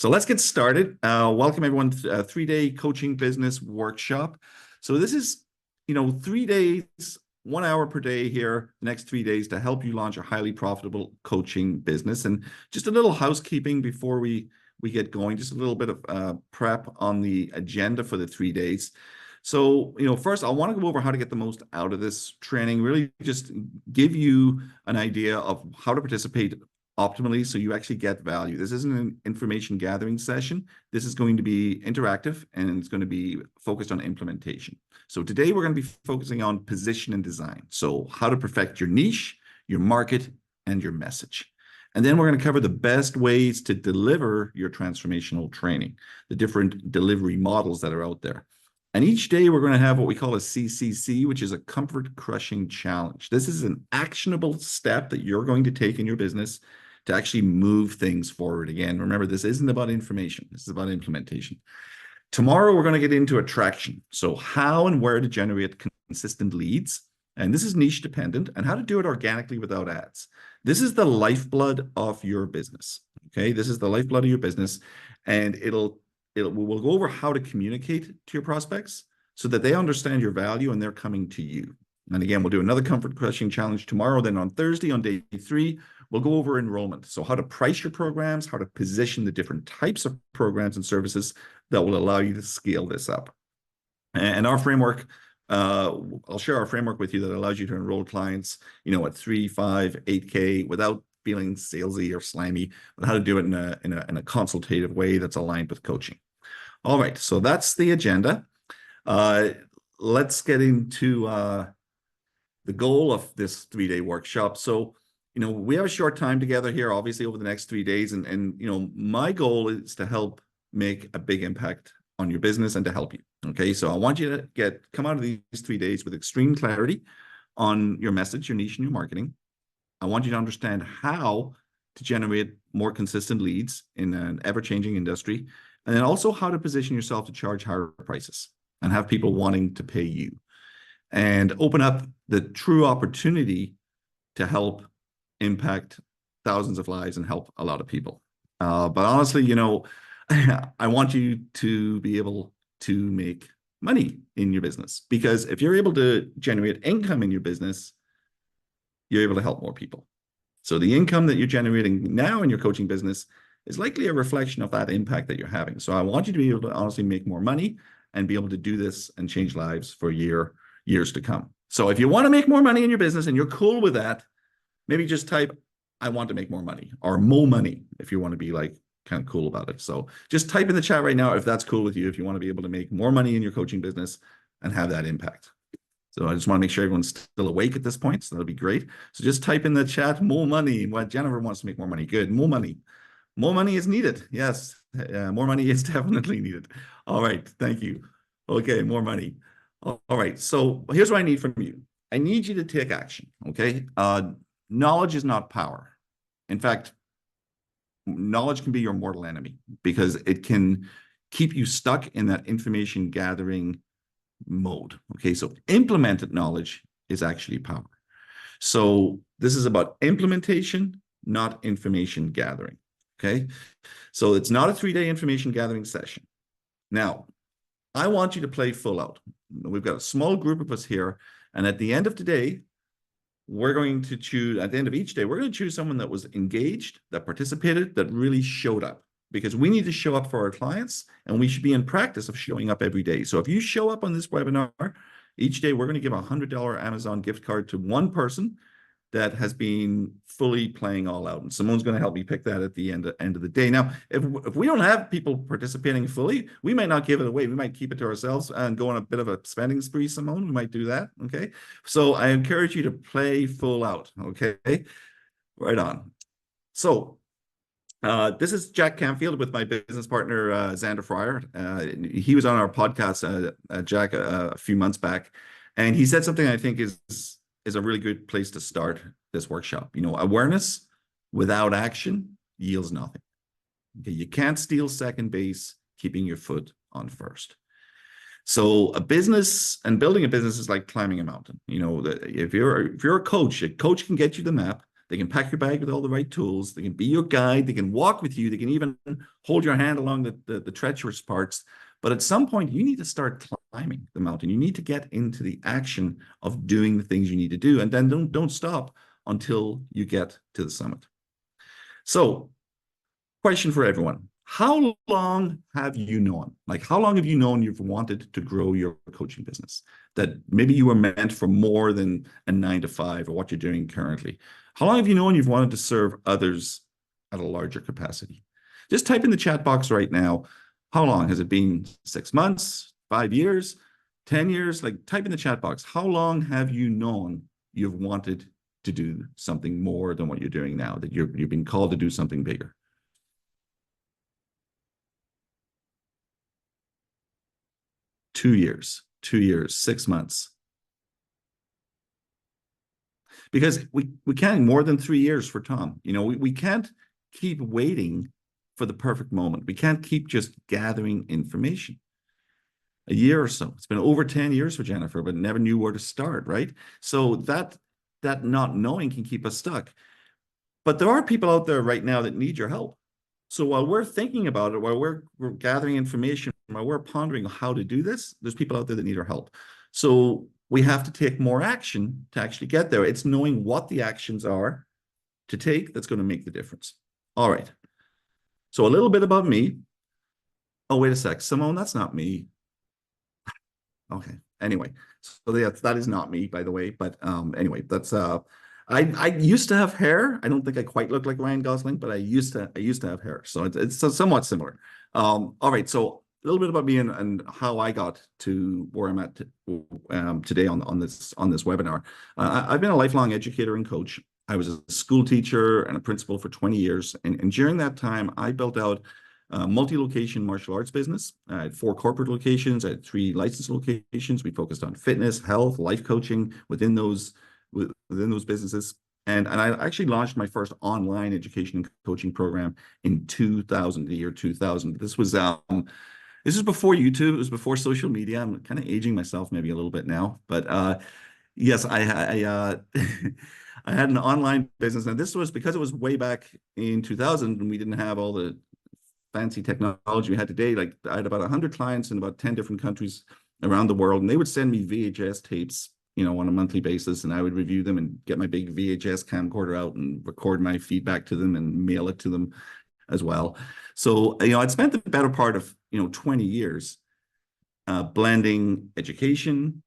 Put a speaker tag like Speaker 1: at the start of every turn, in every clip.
Speaker 1: So let's get started. Welcome everyone to a 3-day coaching business workshop. So this is, 3 days, 1 hour per day here, the next 3 days to help you launch a highly profitable coaching business. And just a little housekeeping before we get going, just a little bit of prep on the agenda for the 3 days. So, first I want to go over how to get the most out of this training, really just give you an idea of how to participate optimally so you actually get value. This isn't an information gathering session. This is going to be interactive and it's going to be focused on implementation. So today we're going to be focusing on position and design. So how to perfect your niche, your market, and your message. And then we're going to cover the best ways to deliver your transformational training, the different delivery models that are out there. And each day we're going to have what we call a CCC, which is a comfort crushing challenge. This is an actionable step that you're going to take in your business to actually move things forward. Again, remember, this isn't about information. This is about implementation. Tomorrow, we're going to get into attraction. So how and where to generate consistent leads. And this is niche dependent, and how to do it organically without ads. This is the lifeblood of your business. Okay, this is the lifeblood of your business. And we'll go over how to communicate to your prospects so that they understand your value and they're coming to you. And again, we'll do another comfort crushing challenge tomorrow. Then on Thursday, on day 3, we'll go over enrollment. So how to price your programs, how to position the different types of programs and services that will allow you to scale this up. And our framework, I'll share our framework with you that allows you to enroll clients, at 3, 5, 8K without feeling salesy or slimy, but how to do it in a consultative way that's aligned with coaching. All right, so that's the agenda. Let's get into the goal of this 3-day workshop. So, we have a short time together here, obviously over the next 3 days. And my goal is to help make a big impact on your business and to help you. Okay. So I want you to come out of these 3 days with extreme clarity on your message, your niche, and your marketing. I want you to understand how to generate more consistent leads in an ever-changing industry. And then also how to position yourself to charge higher prices and have people wanting to pay you and open up the true opportunity to help impact thousands of lives and help a lot of people. But honestly, I want you to be able to make money in your business, because if you're able to generate income in your business, you're able to help more people. So the income that you're generating now in your coaching business is likely a reflection of that impact that you're having. So I want you to be able to honestly make more money and be able to do this and change lives for years to come. So if you want to make more money in your business and you're cool with that, maybe just type, I want to make more money, or more money, if you want to be kind of cool about it. So just type in the chat right now if that's cool with you, if you want to be able to make more money in your coaching business and have that impact. So I just want to make sure everyone's still awake at this point. So that'll be great. So just type in the chat, more money. What Jennifer wants to make more money. Good. More money. More money is needed. Yes. More money is definitely needed. All right. Thank you. Okay. More money. All right. So here's what I need from you. I need you to take action. Okay. Knowledge is not power. In fact, knowledge can be your mortal enemy because it can keep you stuck in that information gathering mode. Okay, so implemented knowledge is actually power. So this is about implementation, not information gathering. Okay, so it's not a 3-day information gathering session. Now, I want you to play full out. We've got a small group of us here, and at the end of today, we're going to choose, at the end of each day, we're going to choose someone that was engaged, that participated, that really showed up, because we need to show up for our clients and we should be in practice of showing up every day. So if you show up on this webinar, each day we're going to give a $100 Amazon gift card to one person that has been fully playing all out. And Simone's going to help me pick that at the end of the day. Now, if we don't have people participating fully, we might not give it away. We might keep it to ourselves and go on a bit of a spending spree, Simone. We might do that, okay? So I encourage you to play full out, okay? Right on. So this is Jack Canfield with my business partner, Xander Fryer. He was on our podcast, Jack, a few months back, and he said something I think is a really good place to start this workshop. Awareness without action yields nothing. Okay, you can't steal second base, keeping your foot on first. So a business and building a business is like climbing a mountain. If you're a coach can get you the map. They can pack your bag with all the right tools. They can be your guide. They can walk with you. They can even hold your hand along the treacherous parts. But at some point, you need to start climbing the mountain. You need to get into the action of doing the things you need to do. And then don't stop until you get to the summit. So, question for everyone. How long have you known? Like, how long have you known you've wanted to grow your coaching business? That maybe you were meant for more than a 9 to 5 or what you're doing currently. How long have you known you've wanted to serve others at a larger capacity? Just type in the chat box right now. How long has it been? 6 months, 5 years, 10 years? Like, type in the chat box. How long have you known you've wanted to do something more than what you're doing now, that you've been called to do something bigger? Two years, 6 months. Because we can't more than 3 years for Tom. You know, we can't keep waiting for the perfect moment. We can't keep just gathering information. A year or so. It's been over 10 years for Jennifer, but never knew where to start, right? So that not knowing can keep us stuck. But there are people out there right now that need your help. So while we're thinking about it, while we're gathering information, while we're pondering how to do this, there's people out there that need our help. So we have to take more action to actually get there. It's knowing what the actions are to take that's going to make the difference. All right. So a little bit about me. Oh, wait a sec. Simone, that's not me. Okay. Anyway, so that is not me, by the way. But anyway, that's I used to have hair. I don't think I quite look like Ryan Gosling, but I used to have hair. So it's somewhat similar. All right. So a little bit about me and how I got to where I'm at today on this webinar. I've been a lifelong educator and coach. I was a school teacher and a principal for 20 years. And during that time, I built out a multi-location martial arts business. I had 4 corporate locations. I had 3 licensed locations. We focused on fitness, health, life coaching within those businesses. And I actually launched my first online education and coaching program in 2000, the year 2000. This was before YouTube. It was before social media. I'm kind of aging myself maybe a little bit now, but yes, I I had an online business, and this was because it was way back in 2000 and we didn't have all the fancy technology we had today. Like, I had about 100 clients in about 10 different countries around the world, and they would send me VHS tapes, you know, on a monthly basis, and I would review them and get my big VHS camcorder out and record my feedback to them and mail it to them as well. So, you know, I'd spent the better part of, 20 years blending education,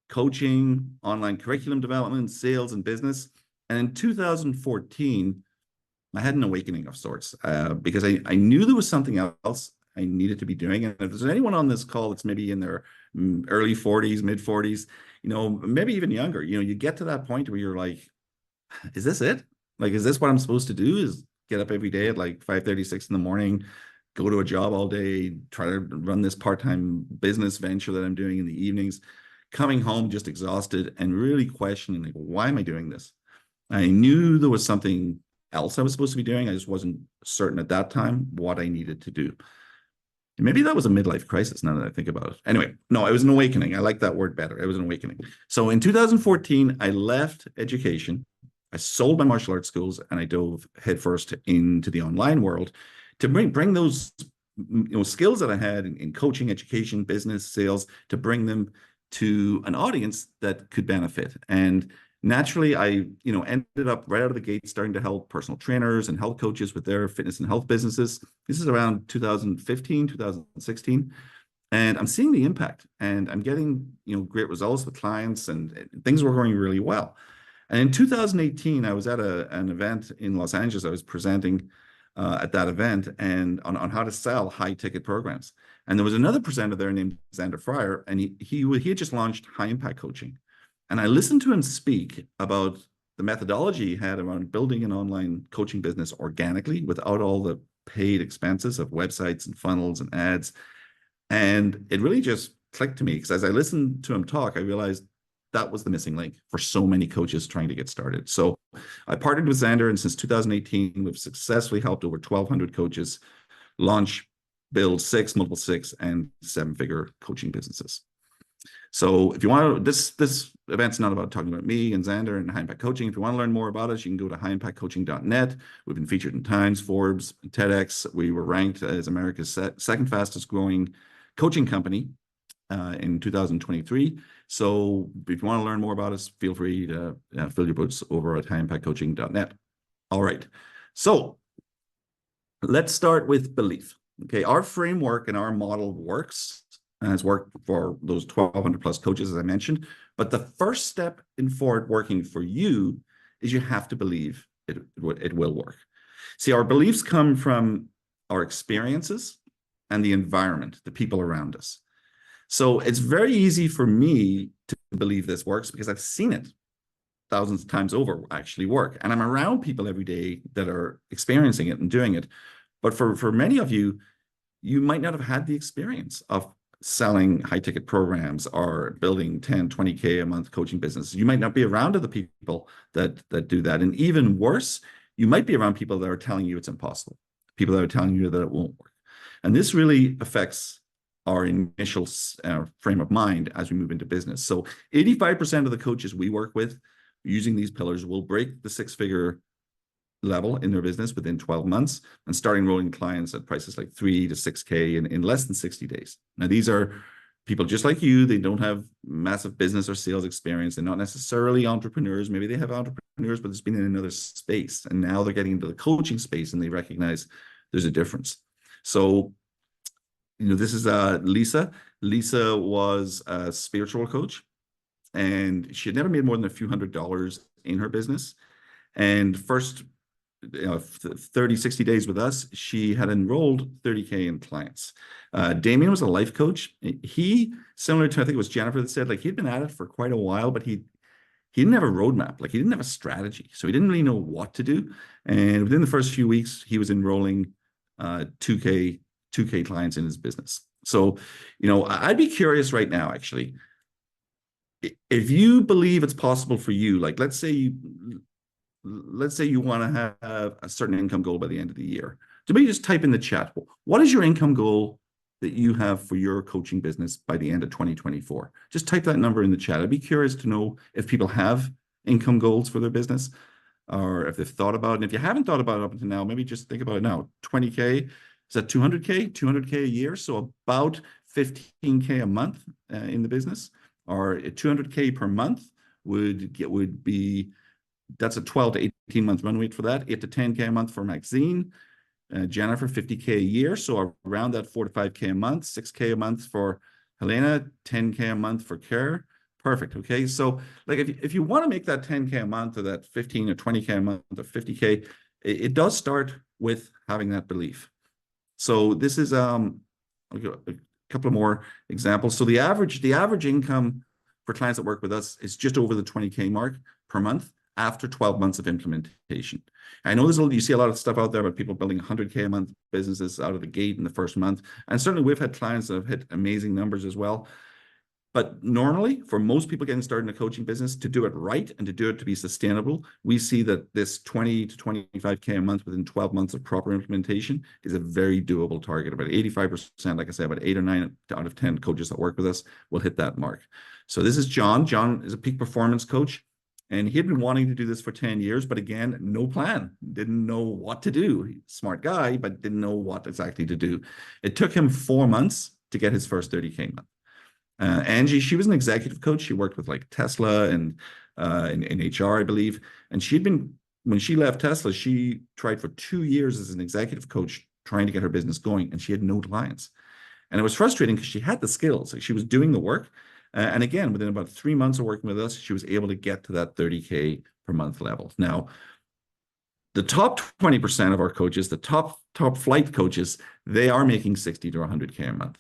Speaker 1: coaching, online curriculum development, sales, and business. And in 2014, I had an awakening of sorts because I knew there was something else I needed to be doing. And if there's anyone on this call that's maybe in their early 40s, mid 40s, maybe even younger, you get to that point where you're like, is this it? Like, is this what I'm supposed to do? Is get up every day at like 5:30, 6 in the morning, go to a job all day, try to run this part-time business venture that I'm doing in the evenings, coming home just exhausted and really questioning, like, why am I doing this? I knew there was something else I was supposed to be doing. I just wasn't certain at that time what I needed to do. And maybe that was a midlife crisis now that I think about it. Anyway, no, it was an awakening. I like that word better. It was an awakening. So in 2014, I left education. I sold my martial arts schools and I dove headfirst into the online world to bring those skills that I had in coaching, education, business, sales, to bring them to an audience that could benefit. And naturally, I ended up right out of the gate starting to help personal trainers and health coaches with their fitness and health businesses. This is around 2015, 2016. And I'm seeing the impact, and I'm getting great results with clients, and things were going really well. And in 2018, I was at an event in Los Angeles. I was presenting at that event and on how to sell high ticket programs. And there was another presenter there named Xander Fryer, and he had just launched High Impact Coaching. And I listened to him speak about the methodology he had around building an online coaching business organically without all the paid expenses of websites and funnels and ads. And it really just clicked to me, because as I listened to him talk, I realized that was the missing link for so many coaches trying to get started. So I partnered with Xander, and since 2018, we've successfully helped over 1,200 coaches launch, build 6, multiple 6, and 7-figure coaching businesses. So if you want to, this event's not about talking about me and Xander and High Impact Coaching. If you want to learn more about us, you can go to highimpactcoaching.net. We've been featured in Times, Forbes, TEDx. We were ranked as America's second fastest growing coaching company in 2023. So if you want to learn more about us, feel free to fill your boots over at highimpactcoaching.net. All right. So let's start with belief. Okay. Our framework and our model works, and it's worked for those 1,200 plus coaches, as I mentioned. But the first step for it working for you is you have to believe it will work. See, our beliefs come from our experiences and the environment, the people around us. So it's very easy for me to believe this works because I've seen it thousands of times over actually work. And I'm around people every day that are experiencing it and doing it. But for many of you, you might not have had the experience of selling high ticket programs or building 10, 20K a month coaching business. You might not be around other people that do that. And even worse, you might be around people that are telling you it's impossible, people that are telling you that it won't work. And this really affects our initial frame of mind as we move into business. So 85% of the coaches we work with using these pillars will break the six-figure level in their business within 12 months and starting rolling clients at prices like 3 to 6K in less than 60 days. Now, these are people just like you. They don't have massive business or sales experience. They're not necessarily entrepreneurs. Maybe they have entrepreneurs, but it's been in another space. And now they're getting into the coaching space and they recognize there's a difference. So, this is Lisa. Lisa was a spiritual coach, and she had never made more than a few $100s in her business. And first 30, 60 days with us, she had enrolled 30K in clients. Damien was a life coach. He, similar to, I think it was Jennifer that said, like, he'd been at it for quite a while, but he didn't have a roadmap. Like, he didn't have a strategy. So he didn't really know what to do. And within the first few weeks, he was enrolling 2K clients in his business. So, I'd be curious right now, actually, if you believe it's possible for you, like, let's say you want to have a certain income goal by the end of the year. So maybe just type in the chat, what is your income goal that you have for your coaching business by the end of 2024? Just type that number in the chat. I'd be curious to know if people have income goals for their business or if they've thought about it. And if you haven't thought about it up until now, maybe just think about it now. 20K, is that 200K? 200K a year, so about 15K a month in the business, or 200K per month would be, that's a 12 to 18 month run rate for that. 8 to 10K a month for Maxine. Jennifer, 50K a year, so around that 4 to 5K a month. 6K a month for Helena. 10K a month for Care. Perfect. Okay, so like if you want to make that 10K a month or that 15 or 20K a month or 50K, it does start with having that belief. So this is a couple of more examples. So the average income for clients that work with us is just over the 20K mark per month after 12 months of implementation. I know you see a lot of stuff out there about people building 100K a month businesses out of the gate in the first month. And certainly we've had clients that have hit amazing numbers as well. But normally, for most people getting started in a coaching business, to do it right and to do it to be sustainable, we see that this 20 to 25K a month within 12 months of proper implementation is a very doable target. About 85%, like I said, about 8 or 9 out of 10 coaches that work with us will hit that mark. So this is John. John is a peak performance coach, and he had been wanting to do this for 10 years, but again, no plan, didn't know what to do. Smart guy, but didn't know what exactly to do. It took him 4 months to get his first 30K month. Angie, she was an executive coach. She worked with like Tesla and in HR, I believe. And when she left Tesla, she tried for 2 years as an executive coach trying to get her business going, and she had no clients. And it was frustrating because she had the skills. Like, she was doing the work. And again, within about 3 months of working with us, she was able to get to that 30K per month level. Now, the top 20% of our coaches, the top flight coaches, they are making 60 to 100K a month.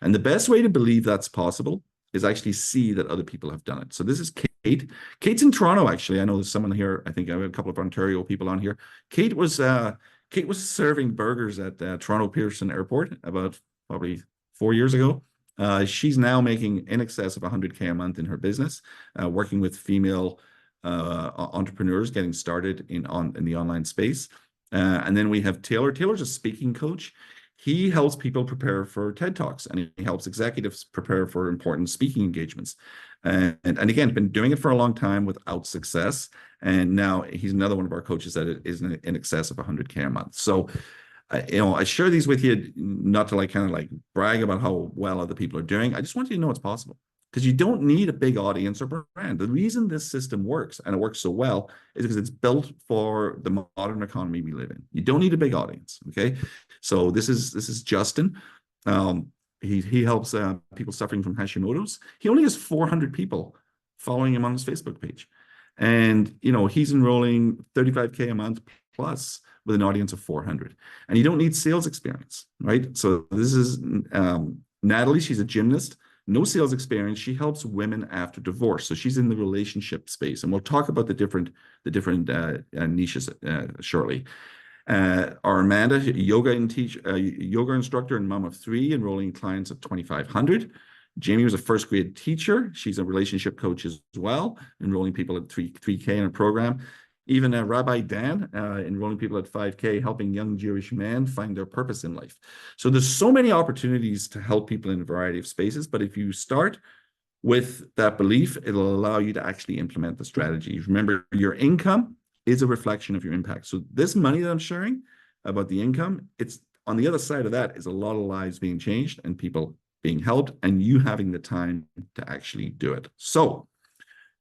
Speaker 1: And the best way to believe that's possible is actually see that other people have done it. So this is Kate. Kate's in Toronto, actually. I know there's someone here. I think I have a couple of Ontario people on here. Kate was serving burgers at Toronto Pearson Airport about probably 4 years ago. She's now making in excess of 100K a month in her business, working with female entrepreneurs getting started in the online space. And then we have Taylor. Taylor's a speaking coach. He helps people prepare for TED Talks, and he helps executives prepare for important speaking engagements. And again, been doing it for a long time without success. And now he's another one of our coaches that is in excess of 100K a month. So, I share these with you not to kind of brag about how well other people are doing. I just want you to know it's possible, because you don't need a big audience or brand. The reason this system works, and it works so well, is because it's built for the modern economy we live in. You don't need a big audience. Okay, so this is Justin. He helps people suffering from Hashimoto's. He only has 400 people following him on his Facebook page, and he's enrolling 35K a month plus with an audience of 400. And you don't need sales experience, right? So this is Natalie. She's a gymnast. No sales experience. She helps women after divorce. So she's in the relationship space, and we'll talk about the different niches shortly. Our Amanda, yoga instructor and mom of 3, enrolling clients of 2,500. Jamie was a first grade teacher. She's a relationship coach as well, enrolling people at 3K in a program. Even Rabbi Dan, enrolling people at 5K, helping young Jewish men find their purpose in life. So there's so many opportunities to help people in a variety of spaces. But if you start with that belief, it'll allow you to actually implement the strategy. Remember, your income is a reflection of your impact. So this money that I'm sharing about the income, it's on the other side of that is a lot of lives being changed and people being helped, and you having the time to actually do it. So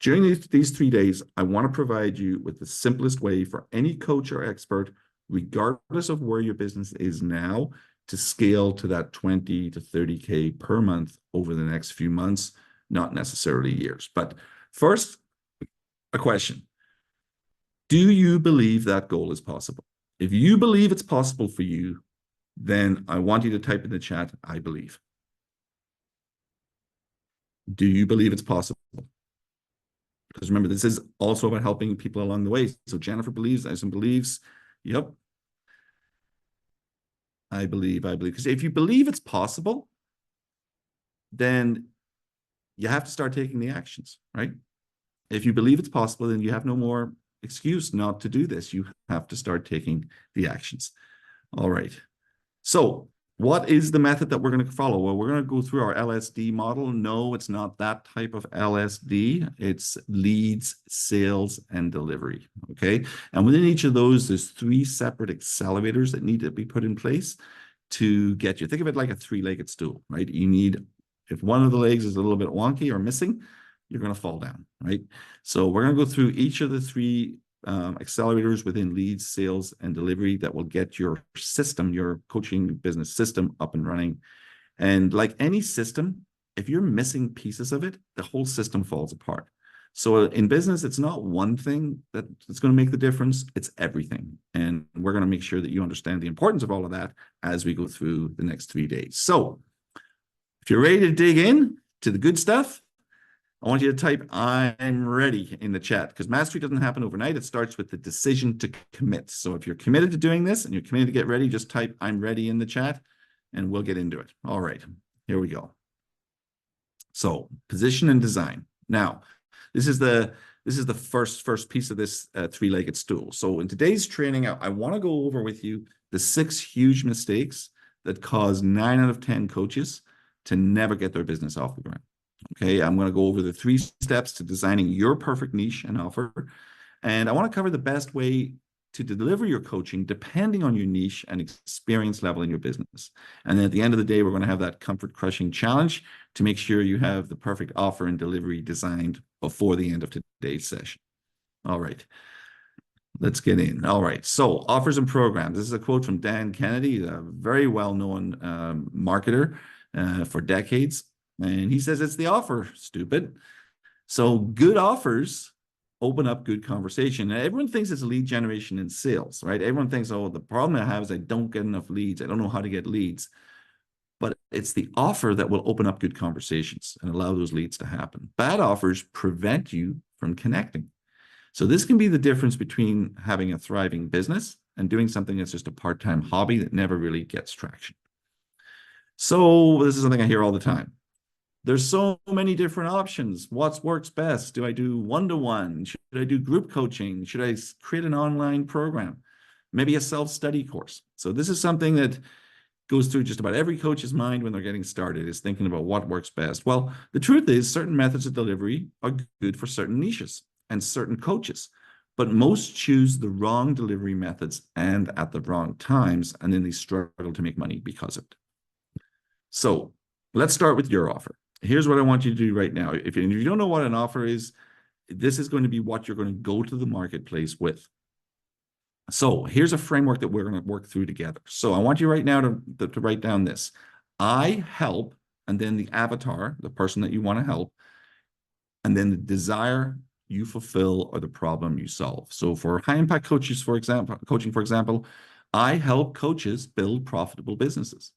Speaker 1: during these 3 days, I want to provide you with the simplest way for any coach or expert, regardless of where your business is now, to scale to that 20 to 30K per month over the next few months, not necessarily years. But first, a question. Do you believe that goal is possible? If you believe it's possible for you, then I want you to type in the chat, I believe. Do you believe it's possible? Because remember, this is also about helping people along the way. So Jennifer believes, Eisen believes. Yep. I believe. Because if you believe it's possible, then you have to start taking the actions, right? If you believe it's possible, then you have no more excuse not to do this. You have to start taking the actions. All right. So what is the method that we're going to follow? Well, we're going to go through our LSD model. No, it's not that type of LSD. It's leads, sales, and delivery. Okay. And within each of those, there's 3 separate accelerators that need to be put in place to get you. Think of it like a 3-legged stool, right? You need, if one of the legs is a little bit wonky or missing, you're going to fall down, right? So we're going to go through each of the 3 accelerators within leads, sales, and delivery that will get your system, your coaching business system, up and running. And like any system, if you're missing pieces of it, the whole system falls apart. So in business, it's not one thing that's going to make the difference, it's everything. And we're going to make sure that you understand the importance of all of that as we go through the next 3 days. So if you're ready to dig in to the good stuff, I want you to type I'm ready in the chat, because mastery doesn't happen overnight. It starts with the decision to commit. So if you're committed to doing this and you're committed to get ready, just type I'm ready in the chat and we'll get into it. All right, here we go. So position and design. Now, this is the first piece of this 3-legged stool. So in today's training, I want to go over with you the 6 huge mistakes that cause 9 out of 10 coaches to never get their business off the ground. Okay, I'm going to go over the 3 steps to designing your perfect niche and offer. And I want to cover the best way to deliver your coaching depending on your niche and experience level in your business. And then at the end of the day, we're going to have that comfort crushing challenge to make sure you have the perfect offer and delivery designed before the end of today's session. All right, let's get in. All right, so offers and programs. This is a quote from Dan Kennedy, a very well-known marketer for decades. And he says, it's the offer, stupid. So good offers open up good conversation. And everyone thinks it's lead generation and sales, right? Everyone thinks, oh, the problem I have is I don't get enough leads. I don't know how to get leads. But it's the offer that will open up good conversations and allow those leads to happen. Bad offers prevent you from connecting. So this can be the difference between having a thriving business and doing something that's just a part-time hobby that never really gets traction. So this is something I hear all the time. There's so many different options. What works best? Do I do one-to-one? Should I do group coaching? Should I create an online program? Maybe a self-study course. So this is something that goes through just about every coach's mind when they're getting started, is thinking about what works best. Well, the truth is certain methods of delivery are good for certain niches and certain coaches, but most choose the wrong delivery methods and at the wrong times, and then they struggle to make money because of it. So let's start with your offer. Here's what I want you to do right now. If you don't know what an offer is, this is going to be what you're going to go to the marketplace with. So here's a framework that we're going to work through together. So I want you right now to write down this. I help, and then the avatar, the person that you want to help, and then the desire you fulfill or the problem you solve. So for high impact coaches, for example, I help coaches build profitable businesses.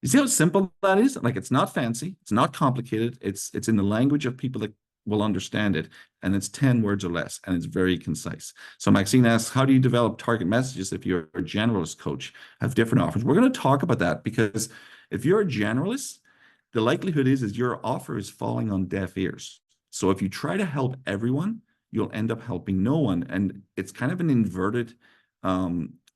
Speaker 1: You see how simple that is? Like, it's not fancy, it's not complicated, it's in the language of people that will understand it, and it's 10 words or less, and it's very concise. So Maxine asks, how do you develop target messages if you're a generalist coach, have different offers? We're going to talk about that, because if you're a generalist, the likelihood is your offer is falling on deaf ears. So if you try to help everyone, you'll end up helping no one. And it's kind of an inverted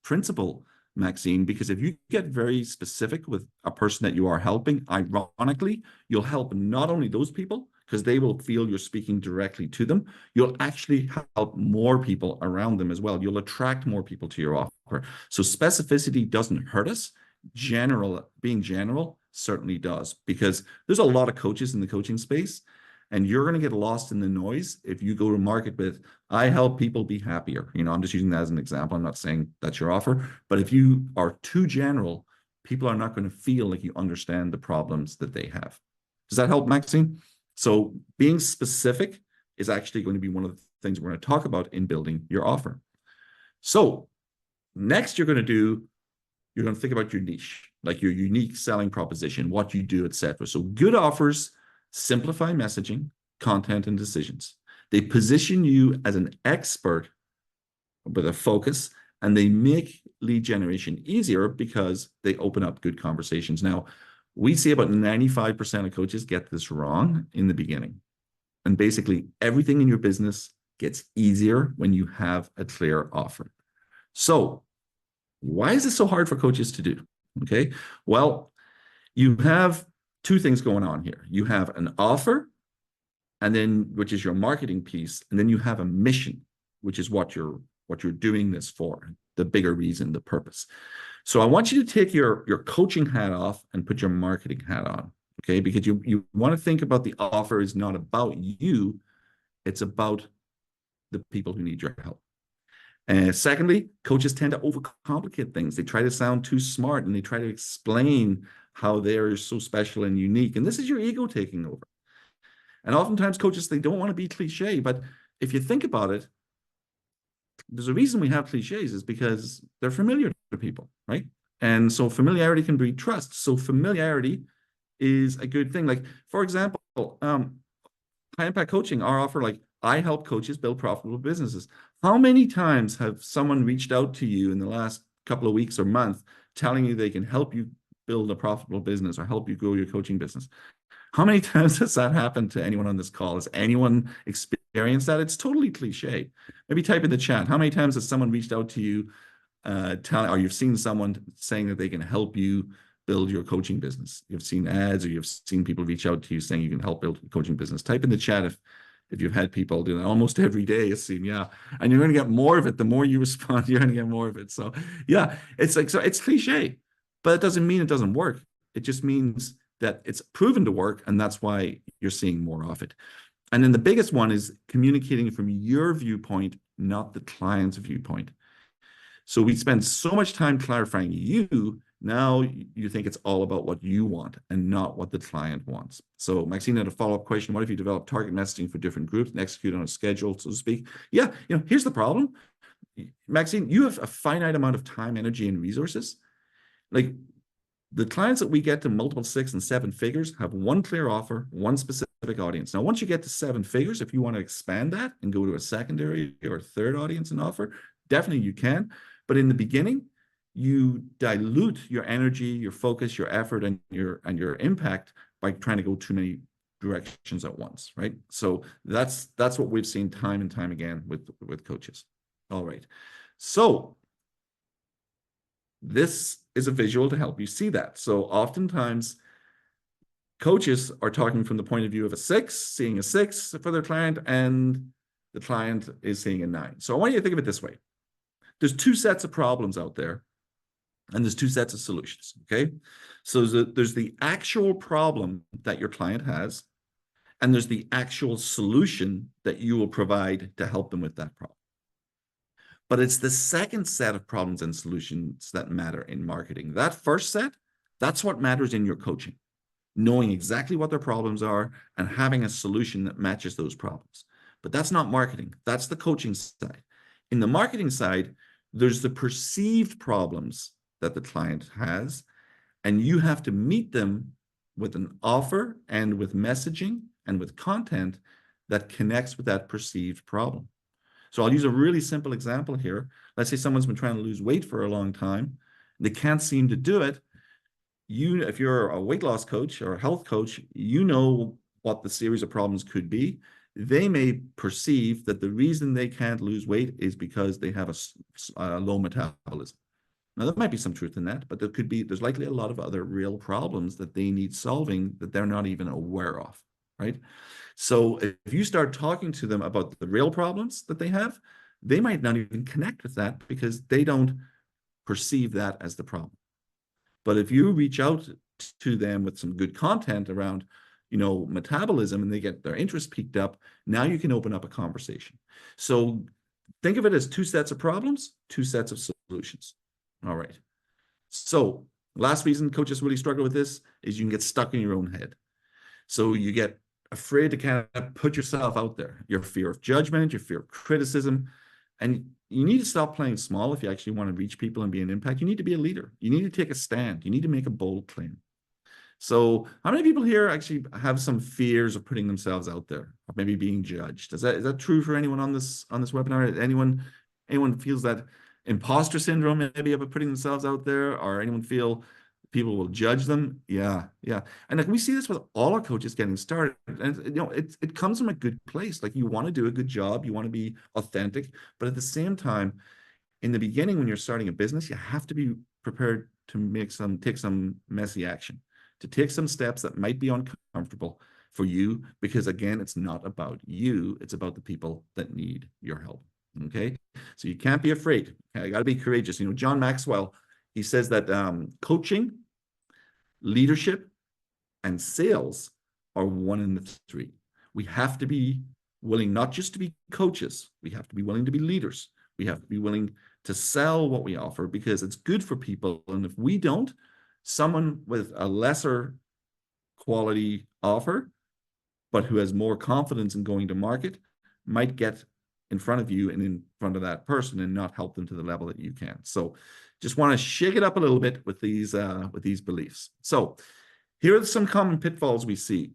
Speaker 1: principle, Maxine, because if you get very specific with a person that you are helping, ironically, you'll help not only those people, because they will feel you're speaking directly to them, you'll actually help more people around them as well. You'll attract more people to your offer. So specificity doesn't hurt us. Being general certainly does, because there's a lot of coaches in the coaching space, and you're going to get lost in the noise if you go to market with, I help people be happier. I'm just using that as an example. I'm not saying that's your offer, but if you are too general, people are not going to feel like you understand the problems that they have. Does that help, Maxine? So being specific is actually going to be one of the things we're going to talk about in building your offer. So next you're going to think about your niche, like your unique selling proposition, what you do, etc. So good offers simplify messaging, content, and decisions. They position you as an expert with a focus, and they make lead generation easier because they open up good conversations. Now, we see about 95% of coaches get this wrong in the beginning. And basically, everything in your business gets easier when you have a clear offer. So why is this so hard for coaches to do? Okay, well, you have two things going on here. You have an offer, and then which is your marketing piece, and then you have a mission, which is what you're doing this for, the bigger reason, the purpose. So I want you to take your coaching hat off and put your marketing hat on, okay? Because you want to think about the offer is not about you, it's about the people who need your help. And secondly, coaches tend to overcomplicate things. They try to sound too smart, and they try to explain how they're so special and unique. And this is your ego taking over. And oftentimes coaches, they don't want to be cliche, but if you think about it, there's a reason we have cliches, is because they're familiar to people, right? And so familiarity can breed trust. So familiarity is a good thing. Like, for example, high impact coaching, our offer, like, I help coaches build profitable businesses. How many times have someone reached out to you in the last couple of weeks or month telling you they can help you build a profitable business or help you grow your coaching business? How many times has that happened to anyone on this call? Has anyone experienced that? It's totally cliche. Maybe type in the chat. How many times has someone reached out to you or you've seen someone saying that they can help you build your coaching business? You've seen ads, or you've seen people reach out to you saying you can help build a coaching business. Type in the chat if you've had people do that almost every day, it seems, yeah. And you're going to get more of it. The more you respond, you're going to get more of it. So yeah, it's like, so it's cliche, but it doesn't mean it doesn't work. It just means that it's proven to work, and that's why you're seeing more of it. And then the biggest one is communicating from your viewpoint, not the client's viewpoint. So we spend so much time clarifying you. Now you think it's all about what you want and not what the client wants. So Maxine had a follow-up question. What if you develop target messaging for different groups and execute on a schedule, so to speak? Yeah, here's the problem. Maxine, you have a finite amount of time, energy, and resources. Like, the clients that we get to multiple 6 and 7 figures have one clear offer, one specific audience. Now, once you get to 7 figures, if you want to expand that and go to a secondary or third audience and offer, definitely you can. But in the beginning, you dilute your energy, your focus, your effort, and your impact by trying to go too many directions at once, right? So that's what we've seen time and time again with coaches. All right. So this is a visual to help you see that. So oftentimes coaches are talking from the point of view of a 6, seeing a 6 for their client, and the client is seeing a 9. So I want you to think of it this way. There's 2 sets of problems out there, and there's 2 sets of solutions, okay? So there's the actual problem that your client has, and there's the actual solution that you will provide to help them with that problem. But it's the second set of problems and solutions that matter in marketing. That first set, that's what matters in your coaching. Knowing exactly what their problems are and having a solution that matches those problems. But that's not marketing. That's the coaching side. In the marketing side, there's the perceived problems that the client has, and you have to meet them with an offer and with messaging and with content that connects with that perceived problem. So I'll use a really simple example here. Let's say someone's been trying to lose weight for a long time. They can't seem to do it. If you're a weight loss coach or a health coach, you know what the series of problems could be. They may perceive that the reason they can't lose weight is because they have a low metabolism. Now, there might be some truth in that, but there's likely a lot of other real problems that they need solving that they're not even aware of, right? So if you start talking to them about the real problems that they have, they might not even connect with that because they don't perceive that as the problem. But if you reach out to them with some good content around, metabolism, and they get their interest piqued up, now you can open up a conversation. So think of it as 2 sets of problems, 2 sets of solutions. All right. So last reason coaches really struggle with this is you can get stuck in your own head. So you get afraid to kind of put yourself out there. Your fear of judgment, your fear of criticism. And you need to stop playing small if you actually want to reach people and be an impact. You need to be a leader. You need to take a stand. You need to make a bold claim. So how many people here actually have some fears of putting themselves out there, or maybe being judged? Is that true for anyone on this webinar? Anyone feels that imposter syndrome maybe of putting themselves out there, or anyone feel people will judge them? Yeah. And like we see this with all our coaches getting started, and it comes from a good place. Like you want to do a good job, you want to be authentic, but at the same time, in the beginning, when you're starting a business, you have to be prepared to take some messy action, to take some steps that might be uncomfortable for you, because again, it's not about you, it's about the people that need your help. Okay, so you can't be afraid. Okay? You got to be courageous. John Maxwell, he says that coaching, leadership, and sales are 1 in the 3. We have to be willing not just to be coaches, we have to be willing to be leaders. We have to be willing to sell what we offer because it's good for people. And if we don't, someone with a lesser quality offer, but who has more confidence in going to market, might get in front of you and in front of that person and not help them to the level that you can. So just want to shake it up a little bit with these beliefs. So here are some common pitfalls we see.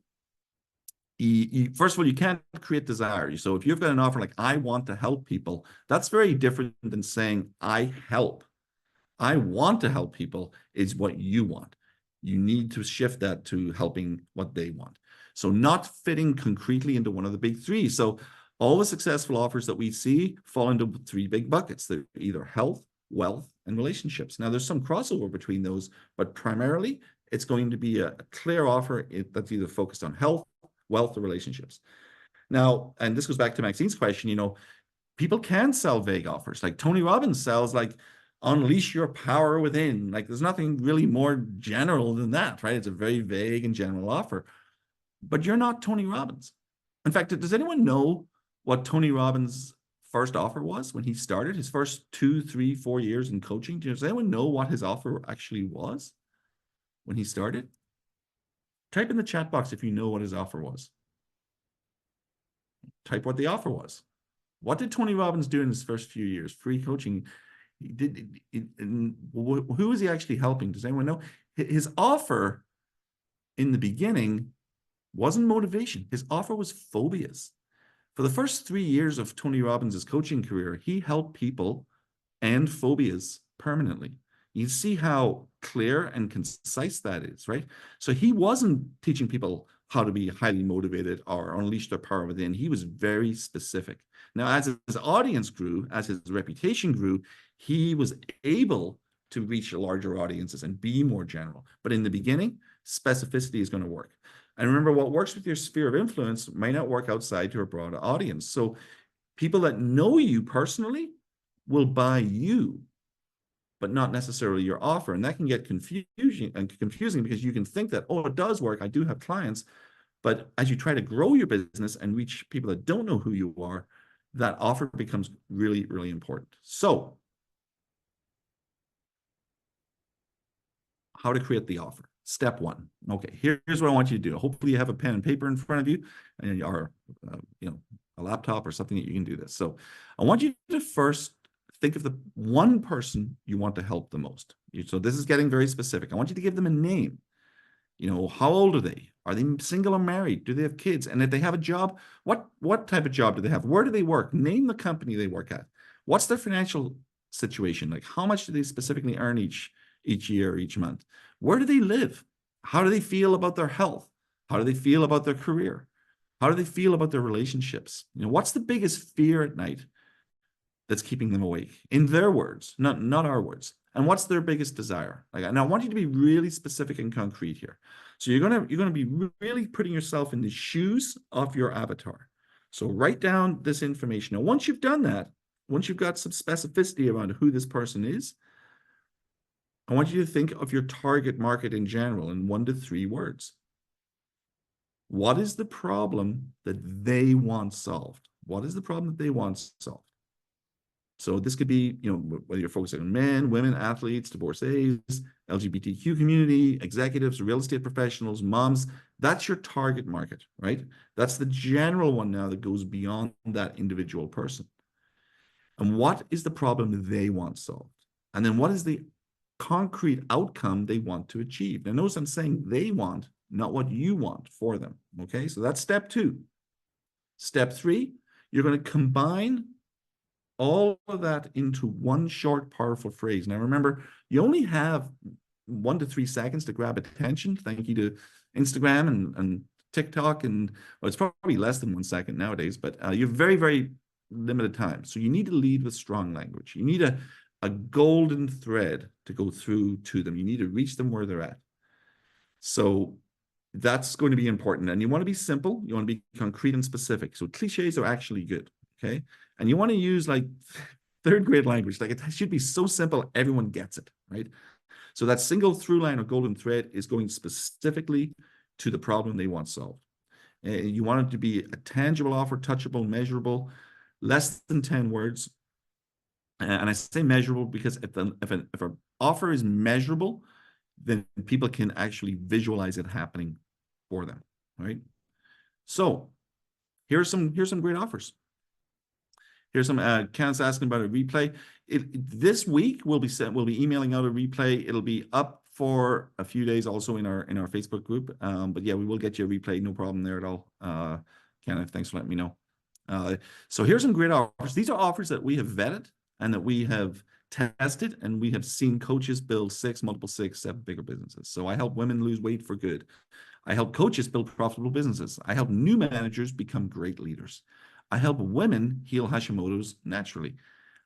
Speaker 1: First of all, you can't create desire. So if you've got an offer like, I want to help people, that's very different than saying, I help. I want to help people is what you want. You need to shift that to helping what they want. So not fitting concretely into one of the big 3. So all the successful offers that we see fall into 3 big buckets. They're either health, wealth, and relationships. Now, there's some crossover between those, but primarily it's going to be a clear offer that's either focused on health, wealth, or relationships. Now, and this goes back to Maxine's question, people can sell vague offers. Like Tony Robbins sells like unleash your power within. Like there's nothing really more general than that, right? It's a very vague and general offer. But you're not Tony Robbins. In fact, does anyone know what Tony Robbins' first offer was when he started his first 2, 3, 4 years in coaching? Does anyone know what his offer actually was when he started? Type in the chat box if you know what his offer was. Type what the offer was. What did Tony Robbins do in his first few years? Free coaching. Who is he actually helping? Does anyone know? His offer in the beginning wasn't motivation. His offer was phobias. For the first 3 years of Tony Robbins' coaching career, he helped people and phobias permanently. You see how clear and concise that is, right? So he wasn't teaching people how to be highly motivated or unleash their power within. He was very specific. Now, as his audience grew, as his reputation grew, he was able to reach larger audiences and be more general. But in the beginning, specificity is going to work. And remember, what works with your sphere of influence may not work outside to a broad audience. So people that know you personally will buy you, but not necessarily your offer. And that can get confusing because you can think that, oh, it does work. I do have clients. But as you try to grow your business and reach people that don't know who you are, that offer becomes really, really important. So how to create the offer. Step one. Okay, here's what I want you to do. Hopefully you have a pen and paper in front of you, and or a laptop or something that you can do this. So I want you to first think of the one person you want to help the most. So this is getting very specific. I want you to give them a name. How old are they? Are they single or married? Do they have kids? And if they have a job, what type of job do they have? Where do they work? Name the company they work at. What's their financial situation? Like, how much do they specifically earn each year, each month? Where do they live? How do they feel about their health? How do they feel about their career? How do they feel about their relationships? What's the biggest fear at night that's keeping them awake? In their words, not our words. And what's their biggest desire? And I want you to be really specific and concrete here. So you're gonna be really putting yourself in the shoes of your avatar. So write down this information. Now, once you've done that, once you've got some specificity around who this person is, I want you to think of your target market in general in 1 to 3 words. What is the problem that they want solved? What is the problem that they want solved? So this could be, whether you're focusing on men, women, athletes, divorcees, LGBTQ community, executives, real estate professionals, moms. That's your target market, right? That's the general one now that goes beyond that individual person. And what is the problem they want solved? And then what is the concrete outcome they want to achieve? Now, notice I'm saying they want, not what you want for them, okay? So that's step 2. Step 3, you're going to combine all of that into one short, powerful phrase. Now, remember, you only have 1 to 3 seconds to grab attention. Thank you to Instagram and TikTok. And well, it's probably less than 1 second nowadays, but you have very, very limited time. So you need to lead with strong language. You need a golden thread to go through to them. You need to reach them where they're at. So that's going to be important. And you want to be simple. You want to be concrete and specific. So cliches are actually good. Okay. And you want to use like 3rd grade language. Like, it should be so simple, everyone gets it, right? So that single through line or golden thread is going specifically to the problem they want solved. You want it to be a tangible offer, touchable, measurable, less than 10 words. And I say measurable because if an offer is measurable, then people can actually visualize it happening for them, right? So here's some great offers. Here's some Kenneth's asking about a replay. This week we'll be emailing out a replay. It'll be up for a few days also in our Facebook group. But yeah, we will get you a replay, no problem there at all. Kenneth, thanks for letting me know. So here's some great offers. These are offers that we have vetted and that we have tested, and we have seen coaches build 6, multiple 6, 7-figure businesses. So I help women lose weight for good. I help coaches build profitable businesses. I help new managers become great leaders. I help women heal Hashimoto's naturally.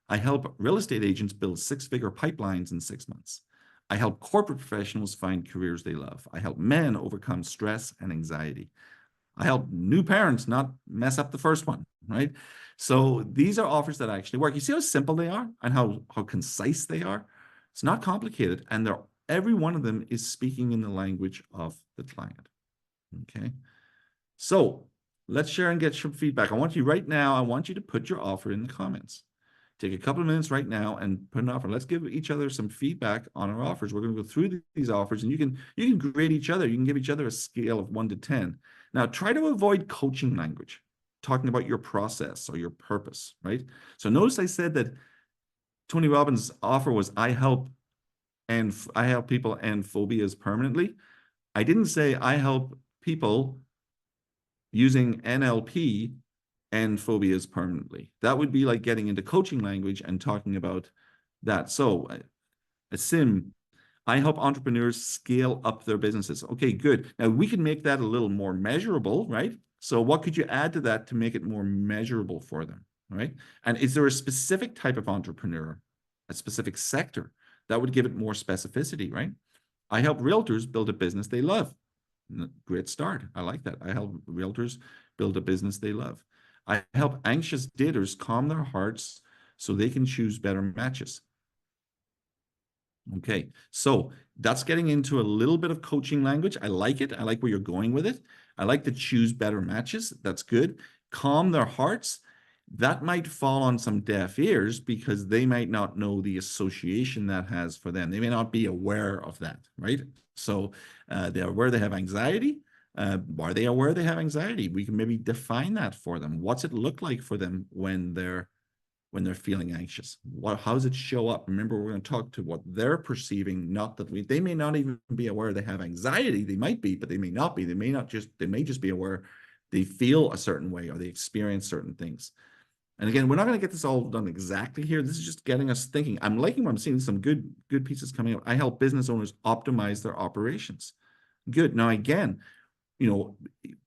Speaker 1: I help real estate agents build 6-figure pipelines in 6 months. I help corporate professionals find careers they love. I help men overcome stress and anxiety. I help new parents not mess up the first one, right? So these are offers that actually work. You see how simple they are and how concise they are? It's not complicated, and every one of them is speaking in the language of the client, okay? So let's share and get some feedback. I want you to put your offer in the comments. Take a couple of minutes right now and put an offer. Let's give each other some feedback on our offers. We're going to go through these offers, and you can grade each other. You can give each other a scale of 1 to 10. Now, try to avoid coaching language, talking about your process or your purpose, right? So notice I said that Tony Robbins' offer was I help people end phobias permanently. I didn't say I help people using NLP and phobias permanently. That would be like getting into coaching language and talking about that. So I help entrepreneurs scale up their businesses. Okay, good. Now we can make that a little more measurable, right? So what could you add to that to make it more measurable for them, right? And is there a specific type of entrepreneur, a specific sector That would give it more specificity, right? I help realtors build a business they love. Great start. I like that. I help realtors build a business they love. I help anxious daters calm their hearts so they can choose better matches. Okay, so that's getting into a little bit of coaching language. I like it. I like where you're going with it. I like to choose better matches. That's good. Calm their hearts. That might fall on some deaf ears because they might not know the association that has for them. They may not be aware of that, right? So they're aware they have anxiety. Are they aware they have anxiety? We can maybe define that for them. What's it look like for them when they're feeling anxious? How does it show up? Remember, we're going to talk to what they're perceiving, not that they may not even be aware they have anxiety. They might be, but they may not be. They may just be aware they feel a certain way or they experience certain things. And again, we're not going to get this all done exactly here. This is just getting us thinking. I'm liking what I'm seeing, some good pieces coming up. I help business owners optimize their operations. Good. Now, again,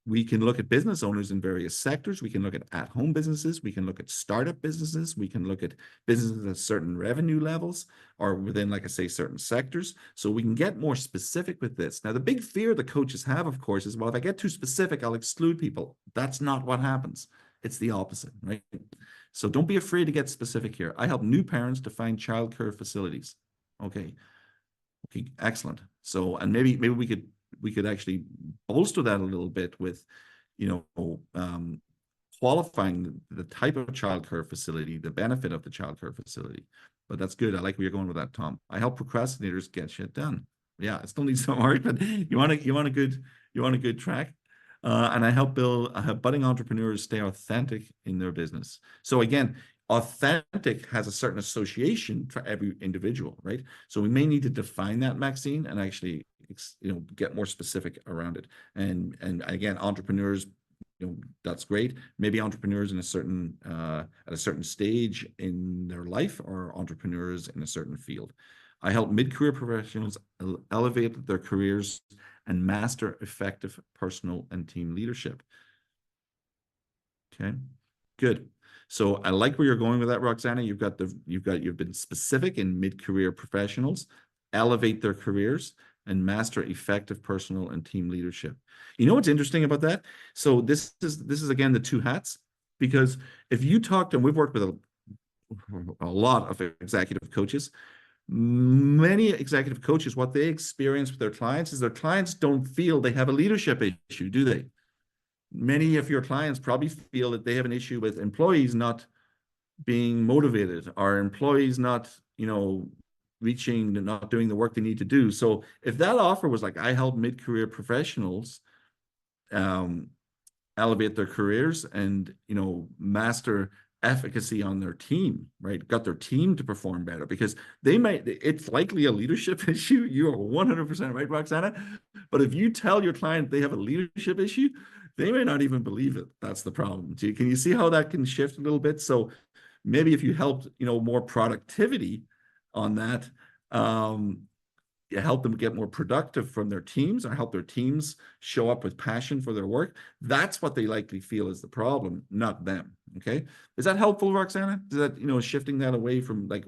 Speaker 1: we can look at business owners in various sectors. We can look at home businesses. We can look at startup businesses. We can look at businesses at certain revenue levels or within, like I say, certain sectors. So we can get more specific with this. Now, the big fear the coaches have, of course, is, well, if I get too specific, I'll exclude people. That's not what happens. It's the opposite, right? So don't be afraid to get specific here. I help new parents to find childcare facilities. Okay, excellent. So, and maybe we could actually bolster that a little bit with, qualifying the type of childcare facility, the benefit of the childcare facility. But that's good. I like where you're going with that, Tom. I help procrastinators get shit done. Yeah, it still needs some work, but you want a good track. And I help budding entrepreneurs stay authentic in their business. So again, authentic has a certain association for every individual, right? So we may need to define that, Maxine, and actually, get more specific around it. And again, entrepreneurs, that's great. Maybe entrepreneurs in at a certain stage in their life, or entrepreneurs in a certain field. I help mid-career professionals elevate their careers and master effective personal and team leadership. Okay, good. So I like where you're going with that, Roxana. You've been specific in mid-career professionals, elevate their careers, and master effective personal and team leadership. You know what's interesting about that? So this is again the two hats, because if you talk to, and we've worked with a lot of executive coaches, many executive coaches, what they experience with their clients is their clients don't feel they have a leadership issue, do they? Many of your clients probably feel that they have an issue with employees not being motivated, or employees not, not doing the work they need to do. So if that offer was like, I help mid-career professionals elevate their careers and, master efficacy on their team, right? Got their team to perform better, because it's likely a leadership issue. You are 100% right, Roxana. But if you tell your client they have a leadership issue, they may not even believe it. That's the problem. Can you see how that can shift a little bit? So maybe if you helped, more productivity on that, you help them get more productive from their teams, or help their teams show up with passion for their work. That's what they likely feel is the problem, not them. Okay. Is that helpful, Roxana? Is that, shifting that away from like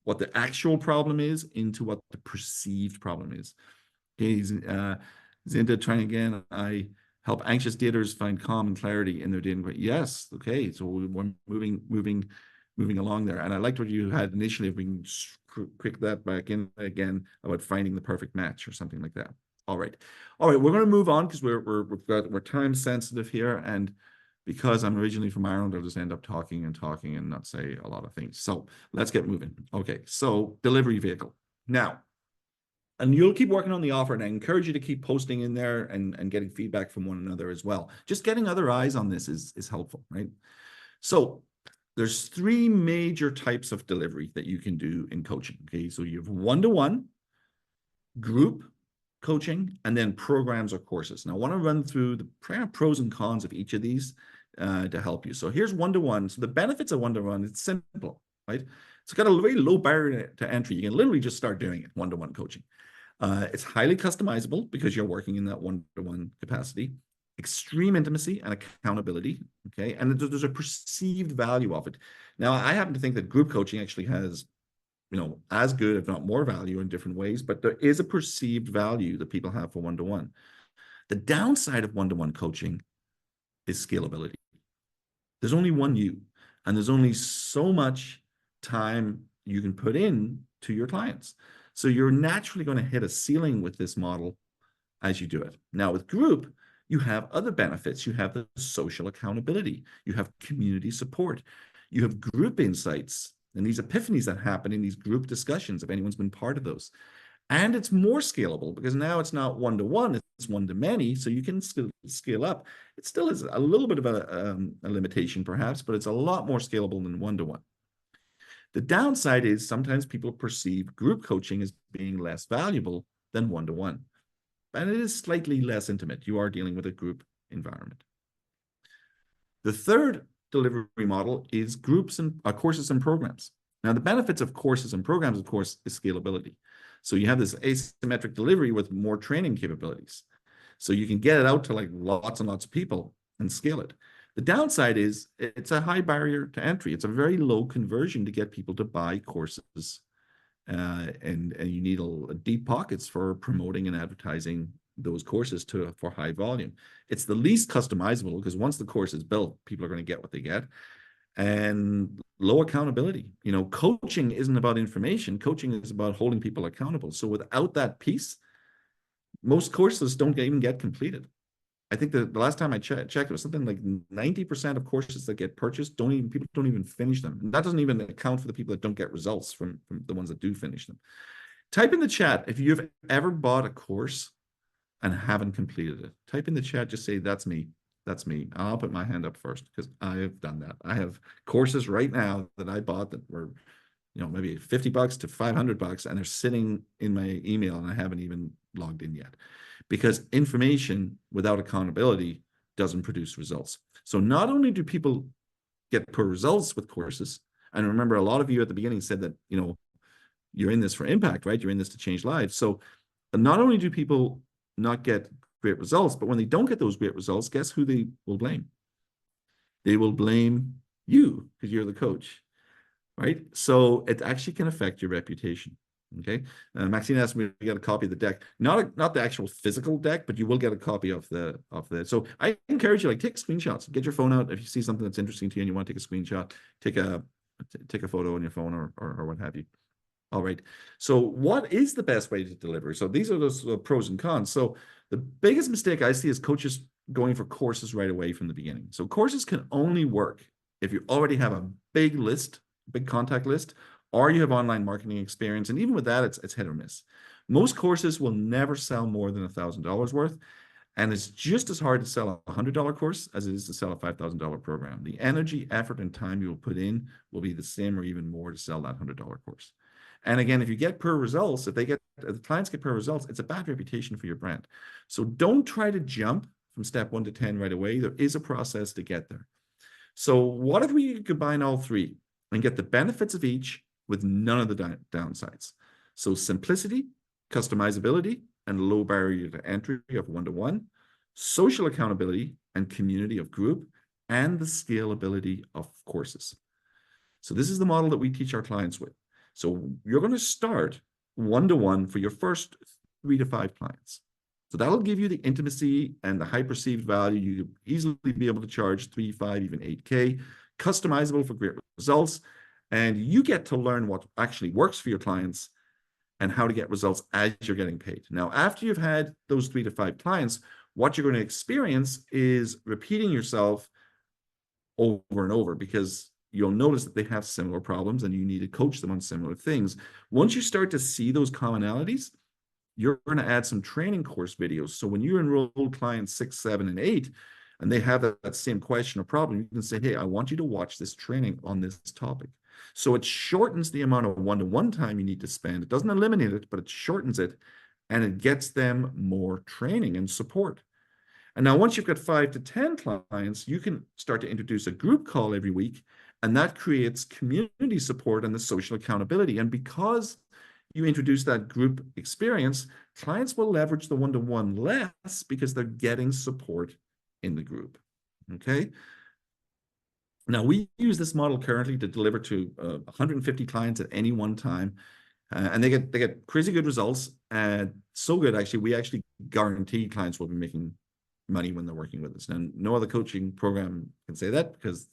Speaker 1: what the actual problem is into what the perceived problem is? Okay. Zinda trying again. I help anxious daters find calm and clarity in their dating. Yes. Okay. So we're moving along there. And I liked what you had initially, if we can quick that back in again, about finding the perfect match or something like that. All right. We're going to move on, because we're time sensitive here. And because I'm originally from Ireland, I'll just end up talking and not say a lot of things. So let's get moving. Okay. So delivery vehicle. Now, and you'll keep working on the offer, and I encourage you to keep posting in there and getting feedback from one another as well. Just getting other eyes on this is helpful, right? So there's three major types of delivery that you can do in coaching. Okay, so you have one-to-one, group coaching, and then programs or courses. Now I want to run through the pros and cons of each of these to help you. So here's one-to-one. So the benefits of one-to-one, it's simple, right? It's got a very low barrier to entry. You can literally just start doing it, one-to-one coaching. It's highly customizable because you're working in that one-to-one capacity. Extreme intimacy and accountability, okay? And there's a perceived value of it. Now, I happen to think that group coaching actually has as good, if not more value in different ways, but there is a perceived value that people have for one-to-one. The downside of one-to-one coaching is scalability. There's only one you, and there's only so much time you can put in to your clients. So you're naturally going to hit a ceiling with this model as you do it. Now with group, you have other benefits. You have the social accountability. You have community support. You have group insights and these epiphanies that happen in these group discussions, if anyone's been part of those. And it's more scalable because now it's not one-to-one, it's one-to-many, so you can still scale up. It still is a little bit of a limitation perhaps, but it's a lot more scalable than one-to-one. The downside is sometimes people perceive group coaching as being less valuable than one-to-one. And it is slightly less intimate. You are dealing with a group environment. The third delivery model is groups and courses and programs. Now, the benefits of courses and programs, of course, is scalability. So you have this asymmetric delivery with more training capabilities. So you can get it out to like lots and lots of people and scale it. The downside is it's a high barrier to entry. It's a very low conversion to get people to buy courses. And you need deep pockets for promoting and advertising those courses for high volume. It's the least customizable because once the course is built, people are going to get what they get. And low accountability. Coaching isn't about information. Coaching is about holding people accountable. So without that piece, most courses don't even get completed. I think the last time I checked, it was something like 90% of courses that get purchased people don't even finish them. And that doesn't even account for the people that don't get results from the ones that do finish them. Type in the chat if you've ever bought a course and haven't completed it. Type in the chat, just say, that's me. That's me. I'll put my hand up first because I have done that. I have courses right now that I bought that were, maybe $50 to $500, and they're sitting in my email and I haven't even logged in yet. Because information without accountability doesn't produce results. So not only do people get poor results with courses, and remember, a lot of you at the beginning said that, you're in this for impact, right? You're in this to change lives. So not only do people not get great results, but when they don't get those great results, guess who they will blame? They will blame you because you're the coach, right? So it actually can affect your reputation. Okay. Maxine asked me to get a copy of the deck, not the actual physical deck, but you will get a copy of the. So I encourage you, take screenshots, get your phone out. If you see something that's interesting to you and you want to take a screenshot, take a photo on your phone or what have you. All right. So what is the best way to deliver? So these are those pros and cons. So the biggest mistake I see is coaches going for courses right away from the beginning. So courses can only work if you already have a big contact list, or you have online marketing experience. And even with that, it's hit or miss. Most courses will never sell more than $1,000 worth. And it's just as hard to sell a $100 course as it is to sell a $5,000 program. The energy, effort, and time you will put in will be the same or even more to sell that $100 course. And again, if you get poor results, if the clients get poor results, it's a bad reputation for your brand. So don't try to jump from step 1 to 10 right away. There is a process to get there. So what if we combine all three and get the benefits of each with none of the downsides? So simplicity, customizability, and low barrier to entry of one-to-one, social accountability and community of group, and the scalability of courses. So this is the model that we teach our clients with. So you're going to start one-to-one for your first 3 to 5 clients. So that'll give you the intimacy and the high perceived value. You could easily be able to charge 3, 5, even 8K, customizable for great results. And you get to learn what actually works for your clients and how to get results as you're getting paid. Now, after you've had those 3 to 5 clients, what you're going to experience is repeating yourself over and over, because you'll notice that they have similar problems and you need to coach them on similar things. Once you start to see those commonalities, you're going to add some training course videos. So when you enroll clients 6, 7, and 8, and they have that same question or problem, you can say, hey, I want you to watch this training on this topic. So it shortens the amount of one-to-one time you need to spend. It doesn't eliminate it, but it shortens it, and it gets them more training and support. And now once you've got 5 to 10 clients, you can start to introduce a group call every week, and that creates community support and the social accountability. And because you introduce that group experience, clients will leverage the one-to-one less because they're getting support in the group. Okay. Now, we use this model currently to deliver to 150 clients at any one time, and they get crazy good results. So good, actually, we actually guarantee clients will be making money when they're working with us. And no other coaching program can say that because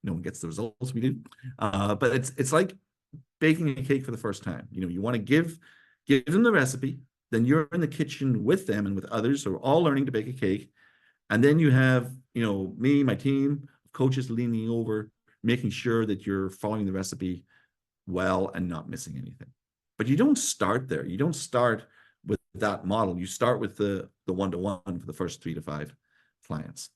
Speaker 1: no one gets the results we do. But it's like baking a cake for the first time. You want to give them the recipe, then you're in the kitchen with them and with others who are all learning to bake a cake. And then you have, me, my team of coaches leaning over, making sure that you're following the recipe well and not missing anything. But you don't start there. You don't start with that model. You start with the one-to-one for the first 3 to 5 clients.